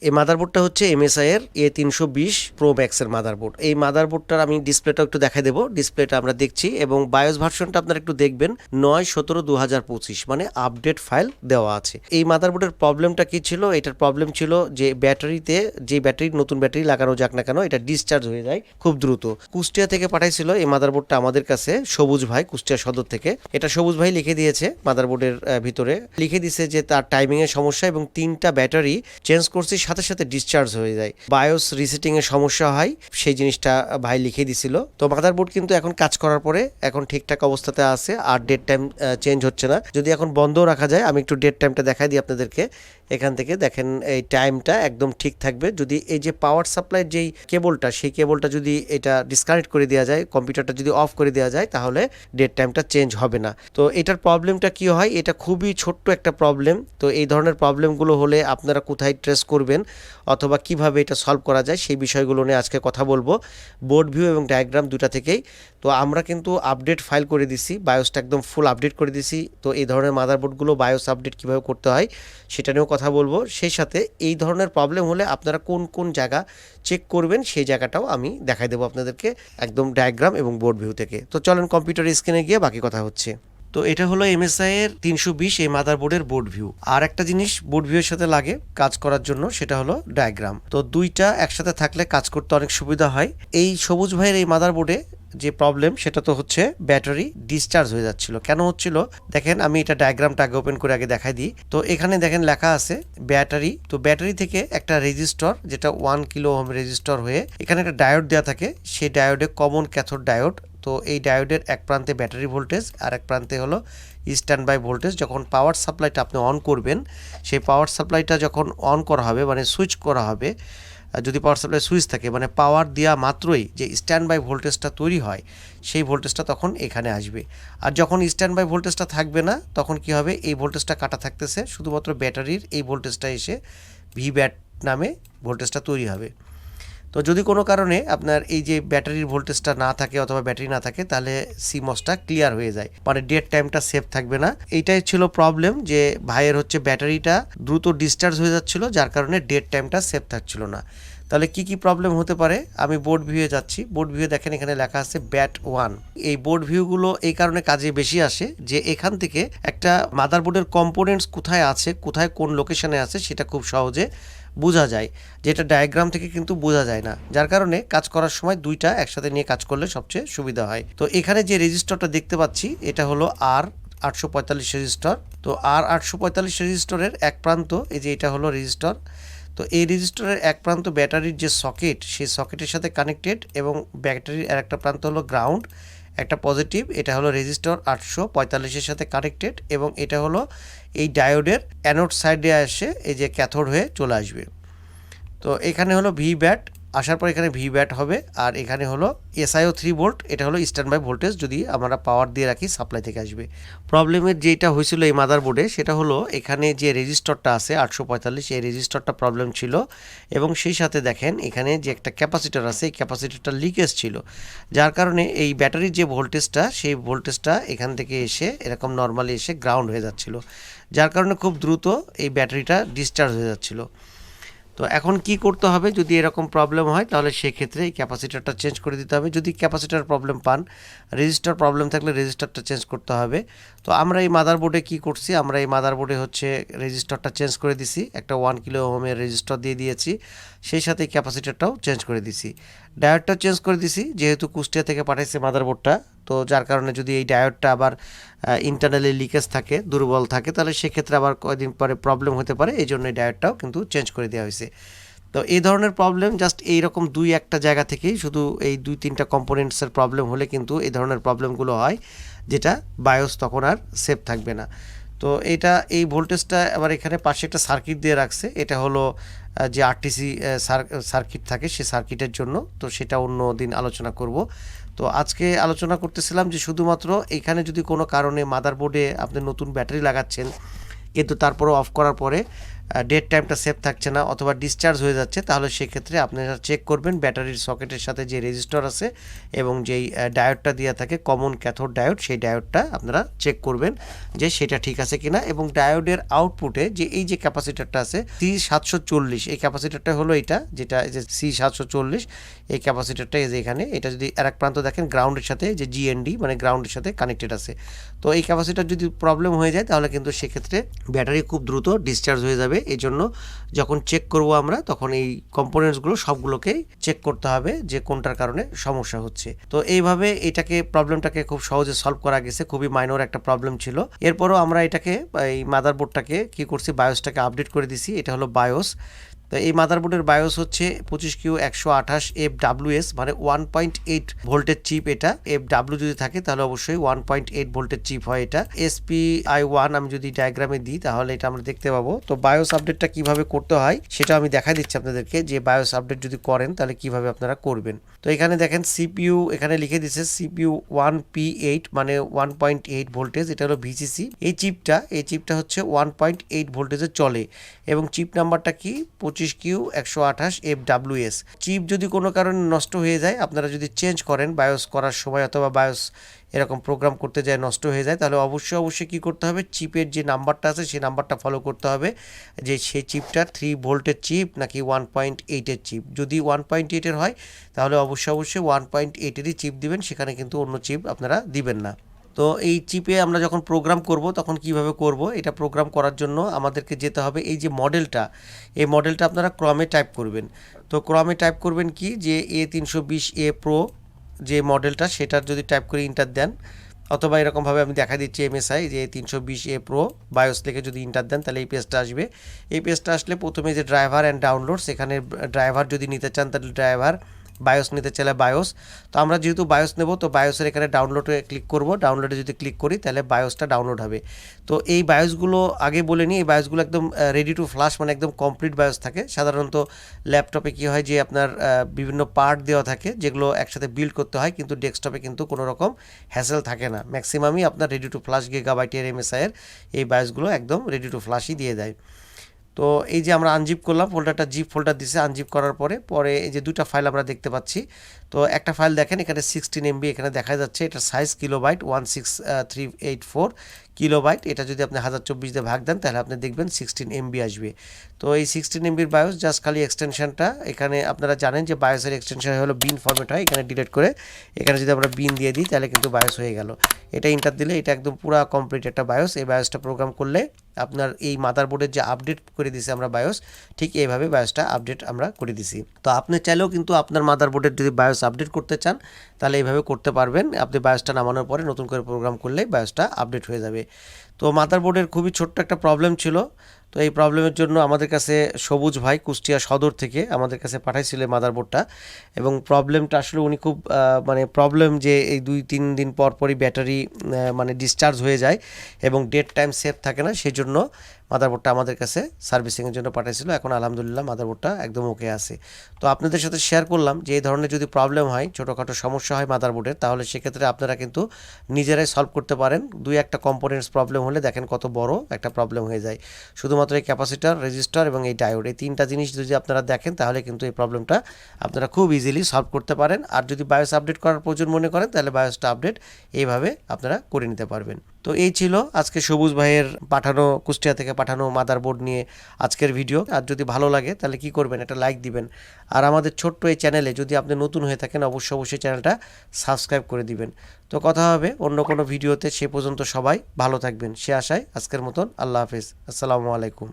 এই মাদারবোর্ডটা হচ্ছে MSI এর A320 Pro Max এর মাদারবোর্ড। এই মাদারবোর্ডটার আমি ডিসপ্লেটা একটু দেখাই দেবো। ডিসপ্লেটা আমরা দেখছি এবং বায়োস ভার্সনটা আপনারা একটু দেখবেন 9/17/2025 মানে আপডেট ফাইল দেওয়া আছে। এই মাদারবোর্ডের প্রবলেমটা কি ছিল? এটার প্রবলেম ছিল যে ব্যাটারিতে যে নতুন ব্যাটারি লাগানো যাক না কেন এটা ডিসচার্জ হয়ে যায় খুব দ্রুত। কুষ্টিয়া থেকে পাঠাইছিল এই মাদারবোর্ডটা আমাদের কাছে সবুজ ভাই, কুষ্টিয়া সদর থেকে। এটা সবুজ ভাই লিখে দিয়েছে মাদারবোর্ডের ভিতরে লিখে দিয়েছে যে তার টাইমিং এর সমস্যা এবং 3টা ব্যাটারি চেঞ্জ করছি সাথে সাথে ডিসচার্জ হয়ে যায়, বায়োস রিসেটিং এর সমস্যা হয়, সেই জিনিসটা ভাই লিখে দিছিল। তো মাদারবোর্ড কিন্তু এখন কাজ করার পরে এখন ঠিকঠাক অবস্থাতে আছে, আর ডেট টাইম চেঞ্জ হচ্ছে না। যদি এখন বন্ধ রাখা যায়, আমি একটু ডেট টাইমটা দেখাই দিই আপনাদেরকে। এখান থেকে দেখেন এই টাইমটা একদম ঠিক থাকবে। যদি এই যে পাওয়ার সাপ্লাইয়ের যেই কেবলটা, সেই কেবলটা যদি এটা ডিসকানেক্ট করে দেওয়া যায়, কম্পিউটারটা যদি অফ করে দেওয়া যায়, তাহলে ডেট টাইমটা চেঞ্জ হবে না। তো এটার প্রবলেমটা কি হয়? এটা খুবই ছোট্ট একটা প্রবলেম। তো এই ধরনের প্রবলেমগুলো হলে আপনারা কোথায় ট্রেস করবেন অথবা কিভাবে এটা সলভ করা যায় সেই বিষয়গুলো নিয়ে আজকে কথা বলবো, বোর্ড ভিউ এবং ডায়াগ্রাম দুটা থেকেই। তো আমরা কিন্তু আপডেট ফাইল করে দিছি, বায়োসটা একদম ফুল আপডেট করে দিছি। তো এই ধরনের মাদারবোর্ডগুলো বায়োস আপডেট কীভাবে করতে হয় সেটা নিয়েও কথা বলবো। সেই সাথে এই ধরনের প্রবলেম হলে আপনারা কোন কোন জায়গা চেক করবেন সেই জায়গাটাও আমি দেখাই দেবো আপনাদেরকে একদম ডায়াগ্রাম এবং বোর্ড ভিউ থেকে। তো চলেন কম্পিউটার স্ক্রিনে গিয়ে বাকি কথা হচ্ছে। তো এটা হলো MSI এর 320 এই মাদারবোর্ডের বোর্ড ভিউ। আর একটা জিনিস বোর্ড ভিউয়ের সাথে লাগে কাজ করার জন্য, সেটা হলো ডায়াগ্রাম। তো দুইটা একসাথে থাকলে কাজ করতে অনেক সুবিধা হয়। এই সবুজ ভাইয়ের এই মাদারবোর্ডে যে প্রবলেম সেটা তো হচ্ছে ব্যাটারি ডিসচার্জ হয়ে যাচ্ছিল। কেন হচ্ছিল দেখেন, আমি এটা ডায়াগ্রামটা আগে ওপেন করে আগে দেখাই দিই। তো এখানে দেখেন লেখা আছে ব্যাটারি। তো ব্যাটারি থেকে একটা রেজিস্টর, যেটা 1 কিলো ওহম রেজিস্টর হয়ে এখানে একটা ডায়োড দেওয়া থাকে, সেই ডায়োডে কমন ক্যাথোড ডায়োড। তো এই ডায়োডের এক প্রান্তে ব্যাটারি ভোল্টেজ আর এক প্রান্তে হলো স্ট্যান্ড বাই ভোল্টেজ। যখন পাওয়ার সাপ্লাইটা আপনি অন করবেন, সেই পাওয়ার সাপ্লাইটা যখন অন করা হবে মানে সুইচ করা হবে, যদি পাওয়ার সাপ্লাই সুইচ থাকে মানে পাওয়ার দেওয়া মাত্রই যে স্ট্যান্ড বাই ভোল্টেজটা তৈরি হয় সেই ভোল্টেজটা তখন এখানে আসবে। আর যখন স্ট্যান্ড বাই ভোল্টেজটা থাকবে না তখন কি হবে, এই ভোল্টেজটা কাটা থাকতেছে, শুধুমাত্র ব্যাটারির এই ভোল্টেজটা এসে ভি ব্যাট নামে ভোল্টেজটা তৈরি হবে। তো যদি কোনো কারণে আপনার এই যে ব্যাটারির ভোল্টেজটা না থাকে অথবা ব্যাটারি না থাকে, তাহলে সিমসটা ক্লিয়ার হয়ে যায়, মানে ডেট টাইমটা সেভ থাকবে না। এইটাই ছিল প্রবলেম, যে ভাইয়ের হচ্ছে ব্যাটারিটা দ্রুত ডিসচার্জ হয়ে যাচ্ছিল, যার কারণে ডেট টাইমটা সেভ থাকছিল না। তাহলে কি কি প্রবলেম হতে পারে, আমি বোর্ড ভিউয়ে যাচ্ছি। বোর্ড ভিউয়ে দেখেন এখানে লেখা আছে ব্যাট 1। এই বোর্ড ভিউগুলো এই কারণে কাজে বেশি আসে যে এখান থেকে একটা মাদারবোর্ডের কম্পোনেন্টস কোথায় আছে, কোথায় কোন লোকেশনে আছে সেটা খুব সহজে বোঝা যায়, যেটা ডায়াগ্রাম থেকে কিন্তু বোঝা যায় না। যার কারণে কাজ করার সময় দুইটা একসাথে নিয়ে কাজ করলে সবচেয়ে সুবিধা হয়। তো এখানে যে রেজিস্টারটা দেখতে পাচ্ছি এটা হলো R845 রেজিস্টার। তো R845 রেজিস্টারের এক প্রান্ত এই যে এটা হলো রেজিস্টার। তো এই রেজিস্টারের এক প্রান্ত ব্যাটারির যে সকেট, সেই সকেটের সাথে কানেক্টেড এবং ব্যাটারির আর একটা প্রান্ত হলো গ্রাউন্ড, একটা পজিটিভ। এটা হলো রেজিস্টার 845-এর সাথে কানেক্টেড এবং এটা হলো এই ডায়োডের অ্যানোড সাইডে এসে এই যে ক্যাথোড হয়ে চলে আসবে। তো এখানে হলো ভি ব্যাট, আসার পর এখানে ভি ব্যাট হবে, আর এখানে হলো SIO 3 ভোল্ট, এটা হলো স্ট্যান্ড বাই ভোল্টেজ, যদি আমরা পাওয়ার দিয়ে রাখি সাপ্লাই থেকে আসবে। প্রবলেমের যেটা হয়েছিল এই মাদারবোর্ডে সেটা হলো এখানে যে রেজিস্টারটা আছে 845, এই রেজিস্টারটা প্রবলেম ছিল এবং সেই সাথে দেখেন এখানে যে একটা ক্যাপাসিটার আছে, এই ক্যাপাসিটারটা লিকেজ ছিল, যার কারণে এই ব্যাটারির যে ভোল্টেজটা সেই ভোল্টেজটা এখান থেকে এসে এরকম নর্মালি এসে গ্রাউন্ড হয়ে যাচ্ছিল, যার কারণে খুব দ্রুত এই ব্যাটারিটা ডিসচার্জ হয়ে যাচ্ছিল। তো এখন কি করতে হবে, যদি এরকম প্রবলেম হয় তাহলে সেক্ষেত্রে এই ক্যাপাসিটারটা চেঞ্জ করে দিতে হবে। যদি ক্যাপাসিটার প্রবলেম পান, রেজিস্টার প্রবলেম থাকলে রেজিস্টারটা চেঞ্জ করতে হবে। তো আমরা এই মাদারবোর্ডে কি করছি, আমরা এই মাদারবোর্ডে হচ্ছে রেজিস্টারটা চেঞ্জ করে দিছি, একটা 1 কিলো ওহমের রেজিস্টার দিয়ে দিয়েছি, সেই সাথে ক্যাপাসিটারটাও চেঞ্জ করে দিছি, ডায়োডটা চেঞ্জ করে দিছি। যেহেতু কুষ্টিয়া থেকে পাঠাইছে মাদারবোর্ডটা, তো যার কারণে যদি এই ডায়োডটা আবার ইন্টারনালি লিকেজ থাকে, দুর্বল থাকে, তাহলে সেক্ষেত্রে আবার কয়েকদিন পরে প্রবলেম হতে পারে, এই জন্য এই ডায়োডটাও কিন্তু চেঞ্জ করে দেওয়া হয়েছে। তো এই ধরনের প্রবলেম জাস্ট এইরকম দুই একটা জায়গা থেকেই, শুধু এই 2-3টা কম্পোনেন্টসের প্রবলেম হলে কিন্তু এই ধরনের প্রবলেমগুলো হয়, যেটা বায়োস তখন আর সেফ থাকবে না। তো এটা এই ভোল্টেজটা আবার এখানে পাশে একটা সার্কিট দিয়ে রাখছে, এটা হলো যে RTC সার্কিট থাকে সেই সার্কিটের জন্য। তো সেটা অন্য দিন আলোচনা করব। তো আজকে আলোচনা করতেছিলাম যে শুধুমাত্র এখানে যদি কোনো কারণে মাদারবোর্ডে আপনি নতুন ব্যাটারি লাগাচ্ছেন কিন্তু তারপরও অফ করার পরে ডেট টাইমটা সেভ থাকছে না অথবা ডিসচার্জ হয়ে যাচ্ছে, তাহলে সেক্ষেত্রে আপনারা চেক করবেন ব্যাটারির সকেটের সাথে যে রেজিস্টার আছে এবং যেই ডায়োডটা দেওয়া থাকে কমন ক্যাথোড ডায়োড, সেই ডায়োডটা আপনারা চেক করবেন যে সেটা ঠিক আছে কিনা। এবং ডায়োডের আউটপুটে যে এই যে ক্যাপাসিটারটা আছে C740, এই ক্যাপাসিটারটা হলো এটা, যেটা এই যে C740 এই ক্যাপাসিটারটা এই যে এখানে, এটা যদি আর এক প্রান্ত দেখেন গ্রাউন্ডের সাথে যে GND মানে গ্রাউন্ডের সাথে কানেক্টেড আছে। তো এই ক্যাপাসিটার যদি প্রবলেম হয়ে যায় তাহলে কিন্তু সেক্ষেত্রে ব্যাটারি খুব দ্রুত ডিসচার্জ হয়ে যাবে। এই জন্য যখন চেক করব আমরা তখন এই কম্পোনেন্টসগুলো সবগুলোকেই চেক করতে হবে যে কোনটার কারণে সমস্যা হচ্ছে। তো এইভাবে এটাকে প্রবলেমটাকে খুব সহজে সলভ করা গেছে, খুবই মাইনর একটা প্রবলেম ছিল। এরপরও আমরা এটাকে এই মাদারবোর্ডটাকে কি করছি, বায়োসটাকে আপডেট করে দিছি। এটা হলো বায়োস। তো এই মাদারবোর্ডের বায়োস হচ্ছে 25Q128FWS মানে 1.8 ভোল্টের চিপ। এটা FW যদি থাকে তাহলে অবশ্যই 1.8 ভোল্টের চিপ হয় এটা। SPI1 আমি যদি ডায়াগ্রামে দিই তাহলে এটা আমরা দেখতে পাবো। তো বায়োস আপডেটটা কিভাবে করতে হয় সেটা আমি দেখাই দিচ্ছি আপনাদেরকে, যে বায়োস আপডেট যদি করেন তাহলে কিভাবে আপনারা করবেন। তো এখানে দেখেন CPU এখানে লিখে দিচ্ছে CPU 1P8 মানে 1.8 ভোল্টেজ, এটা হলো VCC। এই চিপটা হচ্ছে 1.8 ভোল্টেজে চলে এবং চিপ নাম্বারটা কি 25Q128FWS। চিপ যদি কোনো কারণে নষ্ট হয়ে যায়, আপনারা যদি চেঞ্জ করেন বায়োস করার সময় অথবা বায়োস এরকম প্রোগ্রাম করতে যায় নষ্ট হয়ে যায়, তাহলে অবশ্যই কী করতে হবে, চিপের যে নাম্বারটা আছে সেই নাম্বারটা ফলো করতে হবে যে সেই চিপটা 3 ভোল্টের চিপ নাকি 1.8-এর চিপ। যদি 1.8-এর হয় তাহলে অবশ্যই 1.8-এরই চিপ দিবেন, সেখানে কিন্তু অন্য চিপ আপনারা দিবেন না। তো এই চিপে আমরা যখন প্রোগ্রাম করব তখন কিভাবে করব, এটা প্রোগ্রাম করার জন্য আমাদেরকে যেতে হবে এই যে মডেলটা, এই মডেলটা আপনারা ক্রমে টাইপ করবেন। তো ক্রমে টাইপ করবেন কি, যে A320A Pro যে মডেলটা সেটার যদি টাইপ করে ইন্টার দেন, অথবা এরকমভাবে আমি দেখা দিচ্ছি MSI যে 320A Pro বায়োস লিখে যদি ইন্টার দেন তাহলে এই পেজটা আসবে। এই পেজটা আসলে প্রথমে যে ড্রাইভার অ্যান্ড ডাউনলোড, সেখানে ড্রাইভার যদি নিতে চান তাহলে ড্রাইভার, বায়োস নিতে চাইলে বায়োস। তো আমরা যেহেতু বায়োস নেব তো বায়োসের এখানে ডাউনলোডে ক্লিক করব। ডাউনলোডে যদি ক্লিক করি তাহলে বায়োসটা ডাউনলোড হবে। তো এই বায়োসগুলো আগে বলে নিই, এই বায়োসগুলো একদম রেডি টু ফ্লাশ মানে একদম কমপ্লিট বায়োস থাকে। সাধারণত ল্যাপটপে কি হয় যে আপনার বিভিন্ন পার্ট দেওয়া থাকে যেগুলো একসাথে বিল্ড করতে হয়, কিন্তু ডেস্কটপে কিন্তু কোনো রকম হ্যাসেল থাকে না। ম্যাক্সিমামই আপনার রেডি টু ফ্লাশ গিগাবাইটের MSI-এর এই বায়োসগুলো একদম রেডি টু ফ্লাশই দিয়ে দেয়। তো এই যে আমরা আনজিপ করলাম, ফোল্ডারটা জিপ ফোল্ডার দিছে, আনজিপ করার পরে এই যে দুইটা ফাইল আমরা দেখতে পাচ্ছি। তো একটা ফাইল দেখেন এখানে 16 MB এখানে দেখা যাচ্ছে, এটা সাইজ কিলোবাইট 16384 কিলোবাইট। এটা যদি আপনি 1024 দিয়ে ভাগ দেন তাহলে আপনি দেখবেন 16 MB আসবে। তো এই 16 MBর বায়োস জাস্ট খালি এক্সটেনশনটা, এখানে আপনারা জানেন যে বায়োসের এক্সটেনশন হলো বিন ফরম্যাট হয়, এখানে ডিলিট করে এখানে যদি আমরা বিন দিয়ে দিই তাহলে কিন্তু বায়োস হয়ে গেল। এটা ইন্টার দিলে এটা একদম পুরো কমপ্লিট একটা বায়োস। এই বায়োসটা প্রোগ্রাম করলে আপনার এই মাদারবোর্ডের যে আপডেট করে দিছি আমরা বায়োস, ঠিক এইভাবে বায়োসটা আপডেট আমরা করে দিছি। তো আপনি চাইলেও কিন্তু আপনার মাদারবোর্ডের যদি বায়োস আপডেট করতে চান তাহলে এইভাবে করতে পারবেন। আপনি বায়োসটা নামানোর পরে নতুন করে প্রোগ্রাম করলে বায়োসটা আপডেট হয়ে যাবে। তো মাদারবোর্ডের খুবই ছোট্ট একটা প্রবলেম ছিল। তো এই প্রবলেমের জন্য আমাদের কাছে সবুজ ভাই কুষ্টিয়া সদর থেকে আমাদের কাছে পাঠাইছিল মাদারবোর্ডটা, এবং প্রবলেমটা আসলে উনি খুব মানে প্রবলেম যে এই 2-3 দিন পর পরই ব্যাটারি মানে ডিসচার্জ হয়ে যায় এবং ডেট টাইম সেভ থাকে না, সেই জন্য মাদারবোর্ডটা আমাদের কাছে সার্ভিসিংয়ের জন্য পাঠাইছিল। এখন আলহামদুলিল্লাহ মাদারবোর্ডটা একদম ওকে আছে। তো আপনাদের সাথে শেয়ার করলাম যে এই ধরনের যদি প্রবলেম হয়, ছোটোখাটো সমস্যা হয় মাদারবোর্ডের, তাহলে সেক্ষেত্রে আপনারা কিন্তু নিজেরাই সলভ করতে পারেন। 2-1টা কম্পোনেন্টস প্রবলেম হলে দেখেন কত বড় একটা প্রবলেম হয়ে যায়। শুধুমাত্র এই ক্যাপাসিটার, রেজিস্টার এবং এই ডায়োড, এই 3টা জিনিস যদি আপনারা দেখেন তাহলে কিন্তু এই প্রবলেমটা আপনারা খুব ইজিলি সলভ করতে পারেন। আর যদি বায়োস আপডেট করার প্রয়োজন মনে করেন তাহলে বায়োসটা আপডেট এইভাবে আপনারা করে নিতে পারবেন। তো এই ছিল আজকে সবুজ ভাইয়ের পাঠানো, কুষ্টিয়া থেকে পাঠানো মাদারবোর্ড নিয়ে আজকের ভিডিও। আর যদি ভালো লাগে তাহলে কি করবেন, একটা লাইক দিবেন। আর আমাদের ছোট্ট এই চ্যানেলে যদি আপনি নতুন হয়ে থাকেন অবশ্যই চ্যানেলটা সাবস্ক্রাইব করে দিবেন। তো কথা হবে অন্য কোনো ভিডিওতে, সে পর্যন্ত সবাই ভালো থাকবেন সে আশায় আজকের মতন আল্লাহ হাফেজ, আসসালামু আলাইকুম।